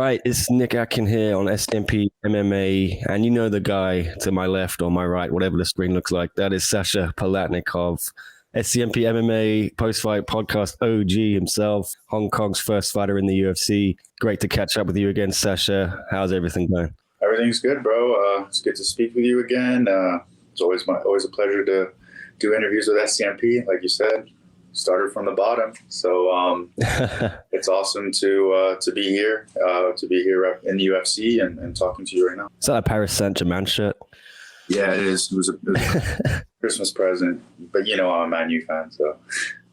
right, it's Nick Atkin here on SCMP MMA, and you know the guy to my left or my right, whatever the screen looks like. That is Sasha Palatnikov, SCMP MMA post-fight podcast OG himself, Hong Kong's first fighter in the UFC. Great to catch up with you again, Sasha. How's everything going? Everything's good, bro. It's good to speak with you again. It's always a pleasure to do interviews with SCMP, like you said. Started from the bottom, so it's awesome to be here in the UFC and talking to you right now. Is that a Paris Saint-Germain shirt? Yeah, it is. It was a Christmas present, but you know I'm a Man U fan, so.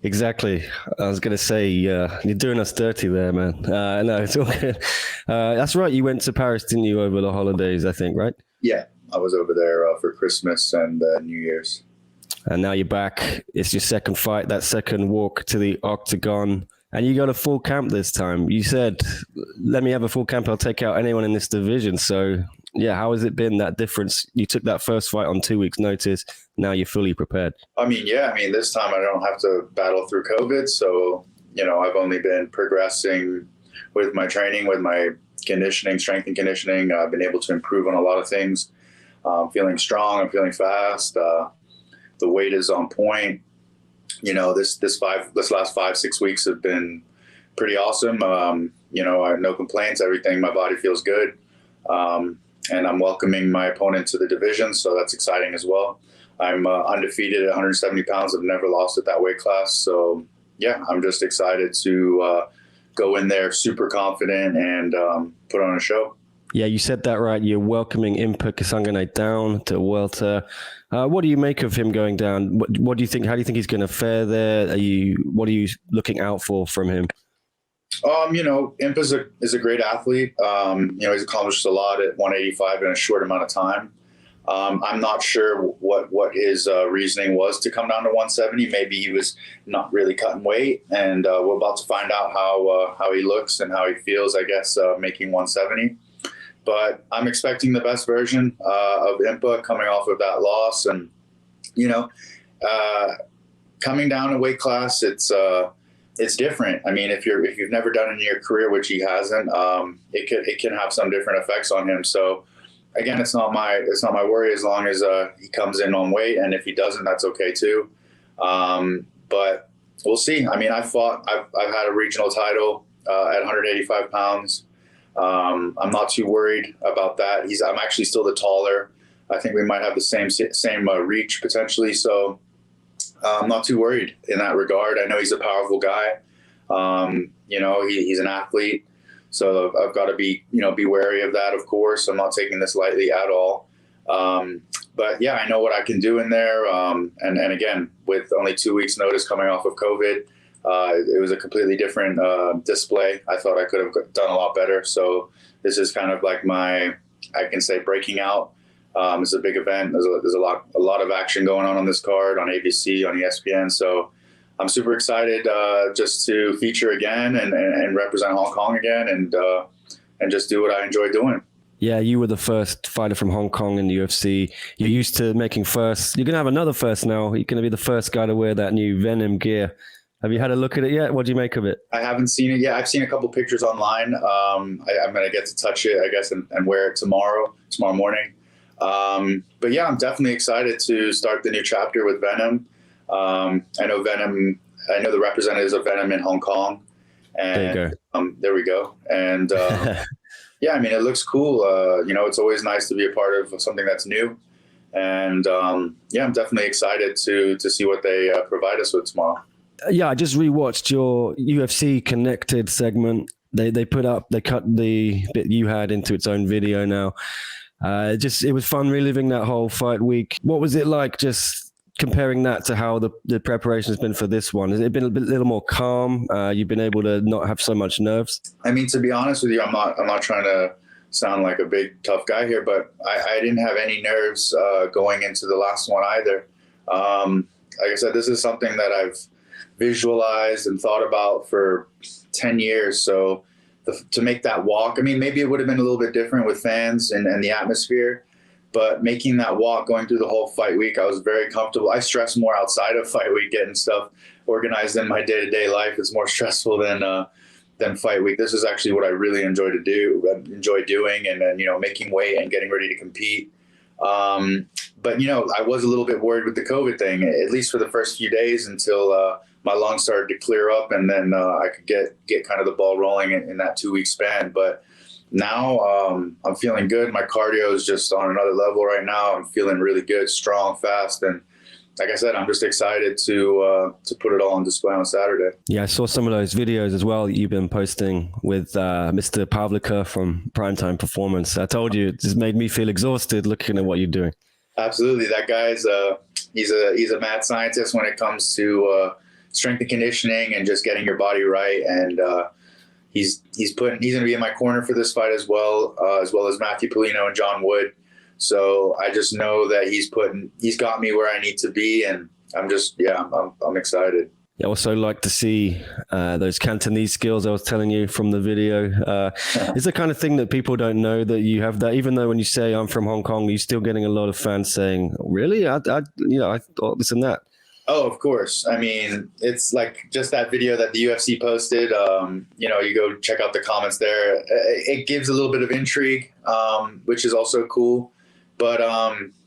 Exactly. I was going to say, you're doing us dirty there, man. No, it's all good. That's right. You went to Paris, didn't you, over the holidays, I think, right? Yeah, I was over there for Christmas and New Year's. And now you're back. It's your second fight, that second walk to the Octagon. And you got a full camp this time. You said, let me have a full camp. I'll take out anyone in this division. So, yeah, how has it been, that difference? You took that first fight on 2 weeks' notice. Now you're fully prepared. This time I don't have to battle through COVID. So, I've only been progressing with my training, with my conditioning, strength and conditioning. I've been able to improve on a lot of things. I'm feeling strong. I'm feeling fast. The weight is on point. This last 5-6 weeks have been pretty awesome. I have no complaints. Everything, my body feels good. And I'm welcoming my opponent to the division, so that's exciting as well. I'm undefeated at 170 pounds. I've never lost at that weight class. So, yeah, I'm just excited to go in there super confident and put on a show. Yeah, you said that right. You're welcoming Impa Kasanganay down to welter. What do you make of him going down? What do you think? How do you think he's going to fare there? What are you looking out for from him? Impa is a great athlete. He's accomplished a lot at 185 in a short amount of time. I'm not sure what his reasoning was to come down to 170. Maybe he was not really cutting weight, and we're about to find out how he looks and how he feels, I guess, making 170. But I'm expecting the best version of Impa coming off of that loss. And, coming down a weight class, it's different. I mean, if you've never done it in your career, which he hasn't, it can have some different effects on him. So, again, it's not my worry as long as he comes in on weight. And if he doesn't, that's okay too. But we'll see. I mean, I've had a regional title at 185 pounds. I'm not too worried about that. I'm actually still the taller. I think we might have the same reach potentially. So I'm not too worried in that regard. I know he's a powerful guy. He's an athlete. So I've got to be wary of that, of course. I'm not taking this lightly at all. But yeah, I know what I can do in there. And again, with only 2 weeks notice coming off of COVID, it was a completely different display. I thought I could have done a lot better. So this is kind of like I can say breaking out. It's a big event. There's a lot of action going on this card on ABC, on ESPN. So I'm super excited just to feature again and represent Hong Kong again and just do what I enjoy doing. Yeah, you were the first fighter from Hong Kong in the UFC. You're used to making firsts. You're going to have another first now. You're going to be the first guy to wear that new Venom gear. Have you had a look at it yet? What do you make of it? I haven't seen it yet. I've seen a couple pictures online. I'm going to get to touch it, I guess, and wear it tomorrow morning. But yeah, I'm definitely excited to start the new chapter with Venom. I know the representatives of Venom in Hong Kong. And, there you go. There we go. And yeah, I mean, it looks cool. It's always nice to be a part of something that's new. And yeah, I'm definitely excited to see what they provide us with tomorrow. Yeah, I just rewatched your UFC Connected segment. They cut the bit you had into its own video now. It was fun reliving that whole fight week. What was it like just comparing that to how the preparation has been for this one? Has it been a little more calm? You've been able to not have so much nerves? I mean, to be honest with you, I'm not trying to sound like a big tough guy here, but I didn't have any nerves going into the last one either. Like I said, this is something that I've visualized and thought about for 10 years. So to make that walk, I mean, maybe it would have been a little bit different with fans and the atmosphere, but making that walk, going through the whole fight week, I was very comfortable. I stress more outside of fight week, getting stuff organized in my day-to-day life. It's more stressful than than fight week. This is actually what I really enjoy doing, and then, making weight and getting ready to compete. But, I was a little bit worried with the COVID thing, at least for the first few days until my lungs started to clear up, and then I could get kind of the ball rolling in that 2-week span. But now I'm feeling good. My cardio is just on another level right now. I'm feeling really good, strong, fast, and like I said, I'm just excited to put it all on display on Saturday. Yeah, I saw some of those videos as well that you've been posting with Mr. Pavliker from Primetime Performance. I told you, it just made me feel exhausted looking at what you're doing. Absolutely. That guy's he's a mad scientist when it comes to strength and conditioning and just getting your body right. And he's going to be in my corner for this fight as well as Matthew Polino and John Wood. So I just know that he's got me where I need to be, and I'm excited. I also like to see those Cantonese skills I was telling you from the video. It's the kind of thing that people don't know that you have that, even though when you say I'm from Hong Kong, you're still getting a lot of fans saying, really? I thought this and that. Oh, of course. I mean, it's like just that video that the UFC posted, you go check out the comments there. It gives a little bit of intrigue, which is also cool. But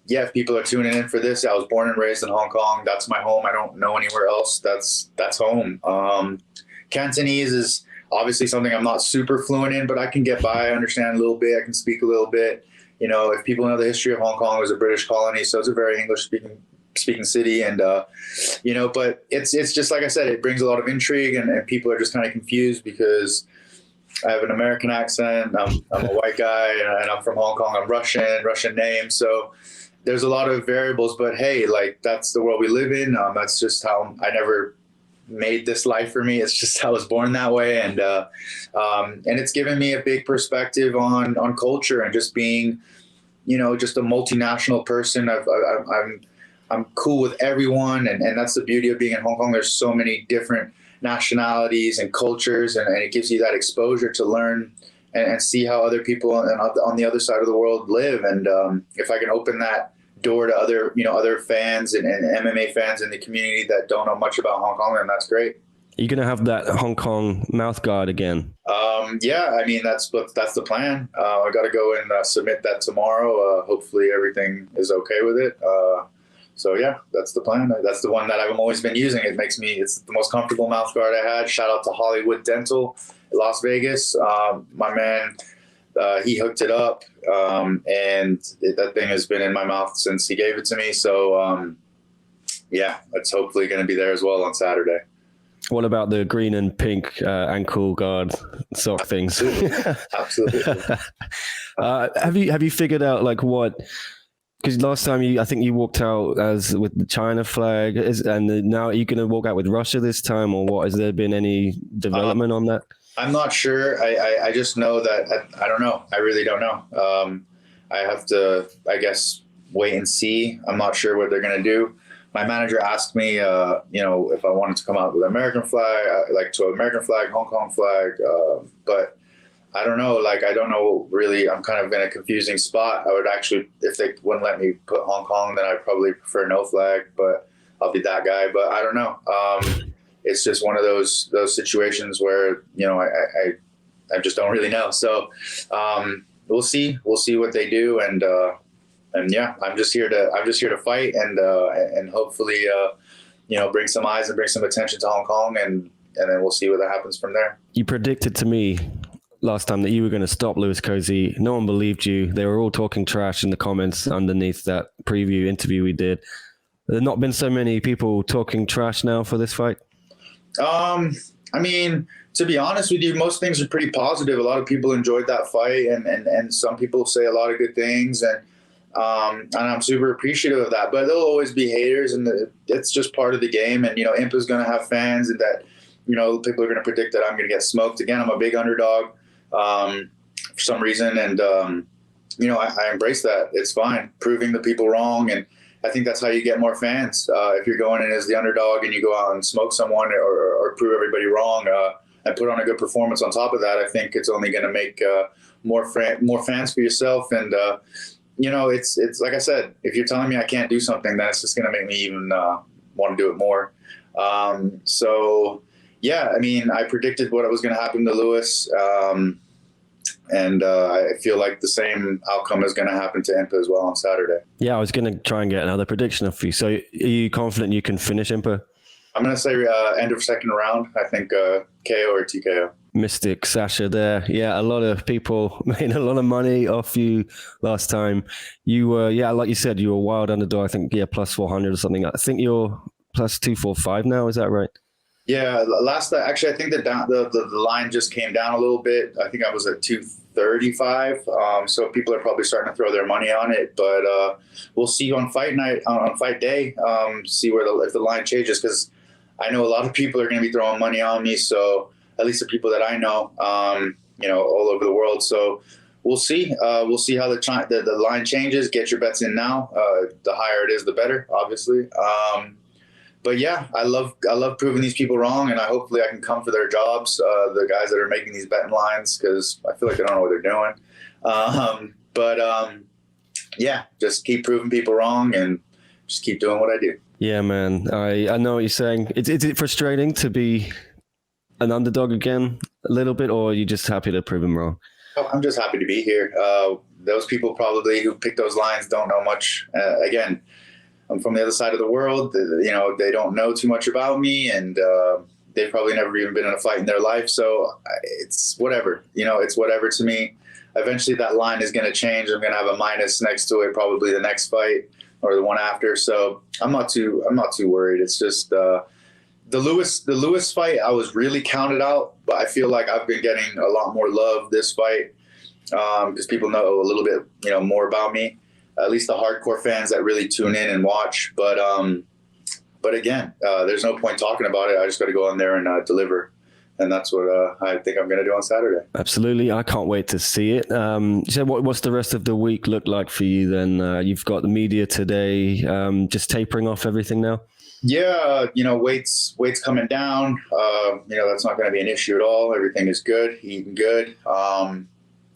if people are tuning in for this, I was born and raised in Hong Kong. That's my home. I don't know anywhere else. That's home. Cantonese is obviously something I'm not super fluent in, but I can get by. I understand a little bit. I can speak a little bit. If people know the history of Hong Kong, it was a British colony, so it's a very English speaking city. And, but it's just like I said, it brings a lot of intrigue, and people are just kind of confused because I have an American accent. I'm a white guy, and I'm from Hong Kong. I'm Russian name. So there's a lot of variables, but hey, like that's the world we live in. That's just how I never made this life for me. It's just I was born that way. And it's given me a big perspective on culture and just being, just a multinational person. I'm cool with everyone. And that's the beauty of being in Hong Kong. There's so many different nationalities and cultures, and it gives you that exposure to learn and see how other people on the other side of the world live. And if I can open that door to other fans and MMA fans in the community that don't know much about Hong Kong, then that's great. Are you going to have that Hong Kong mouth guard again? Yeah, I mean, that's the plan. I got to go and submit that tomorrow. Hopefully everything is okay with it. So yeah, that's the plan. That's the one that I've always been using. It's the most comfortable mouth guard I had. Shout out to Hollywood Dental, Las Vegas. My man, he hooked it up, and that thing has been in my mouth since he gave it to me. So it's hopefully going to be there as well on Saturday. What about the green and pink ankle guard sock things? Absolutely. Have you figured out like what? Because last time I think you walked out with the China flag, and now are you going to walk out with Russia this time, or what? Has there been any development on that? I'm not sure. I just know that I don't know. I really don't know. I have to, I guess, wait and see. I'm not sure what they're going to do. My manager asked me, if I wanted to come out with an American flag, American flag, Hong Kong flag, but I don't know. Like, I don't know really. I'm kind of in a confusing spot. I would actually, if they wouldn't let me put Hong Kong, then I'd probably prefer no flag, but I'll be that guy. But I don't know. It's just one of those situations where, I just don't really know. So we'll see. We'll see what they do. And yeah, I'm just here to fight and hopefully, bring some eyes and bring some attention to Hong Kong, and then we'll see what happens from there. You predicted to me last time that you were going to stop Louis Cozy. No one believed you. They were all talking trash in the comments underneath that preview interview we did. There have not been so many people talking trash now for this fight. I mean, to be honest with you, most things are pretty positive. A lot of people enjoyed that fight, and some people say a lot of good things, and I'm super appreciative of that. But there'll always be haters, and it's just part of the game. And Impa's going to have fans, and that people are going to predict that I'm going to get smoked again. I'm a big underdog for some reason, and I embrace that. It's fine, proving the people wrong, and I think that's how you get more fans. If you're going in as the underdog and you go out and smoke someone or prove everybody wrong and put on a good performance on top of that, I think it's only going to make more fans for yourself. And it's like I said, if you're telling me I can't do something, then it's just going to make me even want to do it more. So Yeah, I mean, I predicted what was going to happen to Lewis. And I feel like the same outcome is going to happen to Impa as well on Saturday. Yeah, I was going to try and get another prediction of you. So are you confident you can finish Impa? I'm going to say end of second round. I think KO or TKO. Mystic Sasha there. Yeah, a lot of people made a lot of money off you last time. You were, like you said, you were a wild underdog. I think, plus 400 or something. I think you're plus 245 now. Is that right? Yeah, actually, I think the line just came down a little bit. I think I was at 235. So people are probably starting to throw their money on it. But we'll see on fight night, on fight day, see if the line changes, because I know a lot of people are going to be throwing money on me. So at least the people that I know, all over the world. So we'll see. We'll see how the line changes. Get your bets in now. The higher it is, the better, obviously. But yeah, I love proving these people wrong, and hopefully I can come for their jobs, the guys that are making these betting lines, because I feel like they don't know what they're doing. Yeah, just keep proving people wrong and just keep doing what I do. Yeah, man. I know what you're saying. Is it frustrating to be an underdog again a little bit, or are you just happy to prove them wrong? Oh, I'm just happy to be here. Those people probably who pick those lines don't know much. Again, I'm from the other side of the world. They don't know too much about me, and they've probably never even been in a fight in their life. So it's whatever. It's whatever to me. Eventually, that line is going to change. I'm going to have a minus next to it, probably the next fight or the one after. So I'm not too worried. It's just the Lewis fight. I was really counted out, but I feel like I've been getting a lot more love this fight because people know a little bit, more about me. At least the hardcore fans that really tune in and watch. But again, there's no point talking about it. I just got to go in there and deliver. And that's what I think I'm going to do on Saturday. Absolutely. I can't wait to see it. So what's the rest of the week look like for you then? You've got the media today, just tapering off everything now? Yeah, weight's coming down. That's not going to be an issue at all. Everything is good, eating good.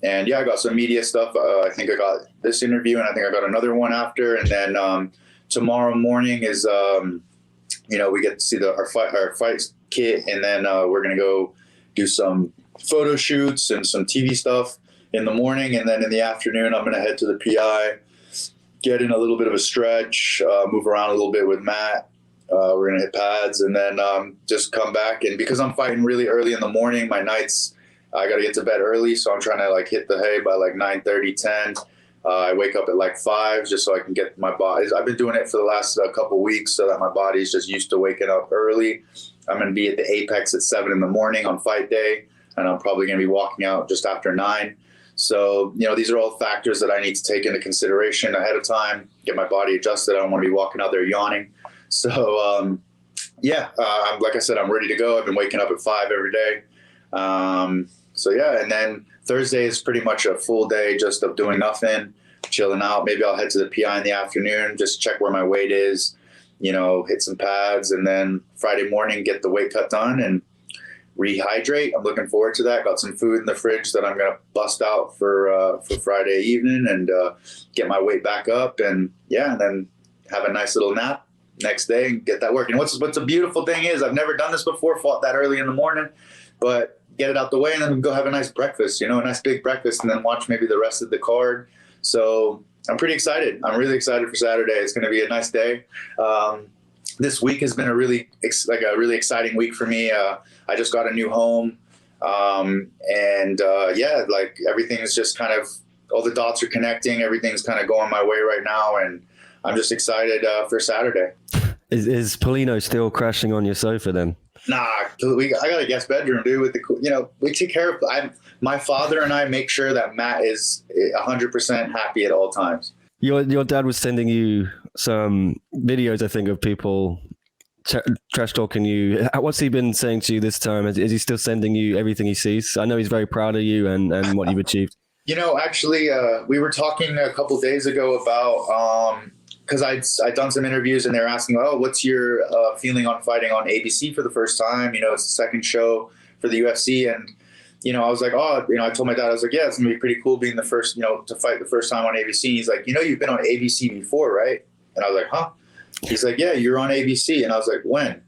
And yeah, I got some media stuff. I think I got this interview, and I think I got another one after. And then tomorrow morning is, we get to see our fight kit, and then we're gonna go do some photo shoots and some TV stuff in the morning, and then in the afternoon I'm gonna head to the PI, get in a little bit of a stretch, move around a little bit with Matt. We're gonna hit pads, and then just come back. And because I'm fighting really early in the morning, my nights, I got to get to bed early, so I'm trying to hit the hay by 9:30, 10. I wake up at 5 just so I can get my body. I've been doing it for the last couple weeks so that my body's just used to waking up early. I'm going to be at the Apex at 7 in the morning on fight day, and I'm probably going to be walking out just after 9. So, these are all factors that I need to take into consideration ahead of time, get my body adjusted. I don't want to be walking out there yawning. So, like I said, I'm ready to go. I've been waking up at 5 every day. And then Thursday is pretty much a full day just of doing nothing, chilling out. Maybe I'll head to the PI in the afternoon, just check where my weight is, hit some pads, and then Friday morning, get the weight cut done and rehydrate. I'm looking forward to that. Got some food in the fridge that I'm going to bust out for Friday evening and get my weight back up, and then have a nice little nap next day and get that working. What's a beautiful thing is I've never done this before, fought that early in the morning, but get it out the way and then go have a nice breakfast, a nice big breakfast, and then watch maybe the rest of the card. So I'm pretty excited. I'm really excited for Saturday. It's going to be a nice day. This week has been a really exciting week for me. I just got a new home. Everything is just kind of, all the dots are connecting. Everything's kind of going my way right now. And I'm just excited for Saturday. Is Polino still crashing on your sofa then? Nah, I got a guest bedroom, dude. We take care of. My father and I make sure that Matt is 100% happy at all times. Your dad was sending you some videos, I think, of people trash talking you. What's he been saying to you this time? Is he still sending you everything he sees? I know he's very proud of you and what you've achieved. Actually, we were talking a couple days ago about. Because I'd done some interviews and they were asking, what's your feeling on fighting on ABC for the first time? It's the second show for the UFC. And, I was like, I told my dad, I was like, yeah, it's going to be pretty cool being the first, to fight the first time on ABC. He's like, you've been on ABC before, right? And I was like, huh? He's like, yeah, you're on ABC. And I was like, when?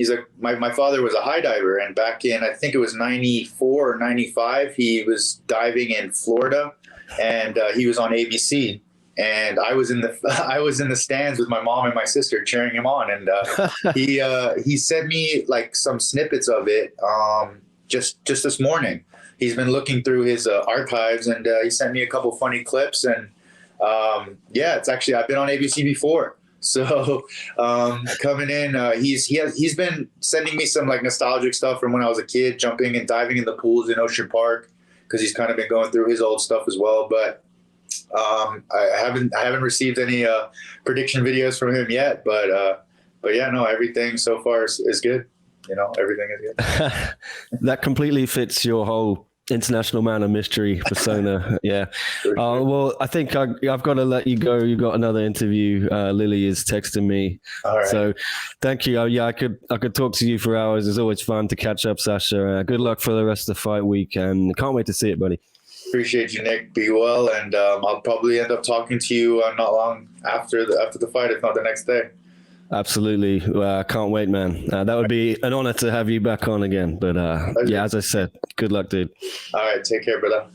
he's like, my father was a high diver, and back in, I think it was 94 or 95, he was diving in Florida, and he was on ABC. And I was in the stands with my mom and my sister cheering him on. And he sent me like some snippets of it just this morning. He's been looking through his archives, and he sent me a couple funny clips. And it's actually, I've been on ABC before. So coming in, he's been sending me some like nostalgic stuff from when I was a kid, jumping and diving in the pools in Ocean Park, because he's kind of been going through his old stuff as well. But I haven't received any prediction videos from him yet, but yeah, no, everything so far is good. You know, everything is good. That completely fits your whole international man of mystery persona. Yeah. Sure. Well, I think I've got to let you go. You got another interview. Lily is texting me. All right. So thank you. Yeah, I could talk to you for hours. It's always fun to catch up, Sasha. Good luck for the rest of the fight week, and can't wait to see it, buddy. Appreciate you, Nick. Be well, and I'll probably end up talking to you not long after the fight, if not the next day. Absolutely. Can't wait, man. That would be an honor to have you back on again. But yeah, as I said, good luck, dude. All right. Take care, brother.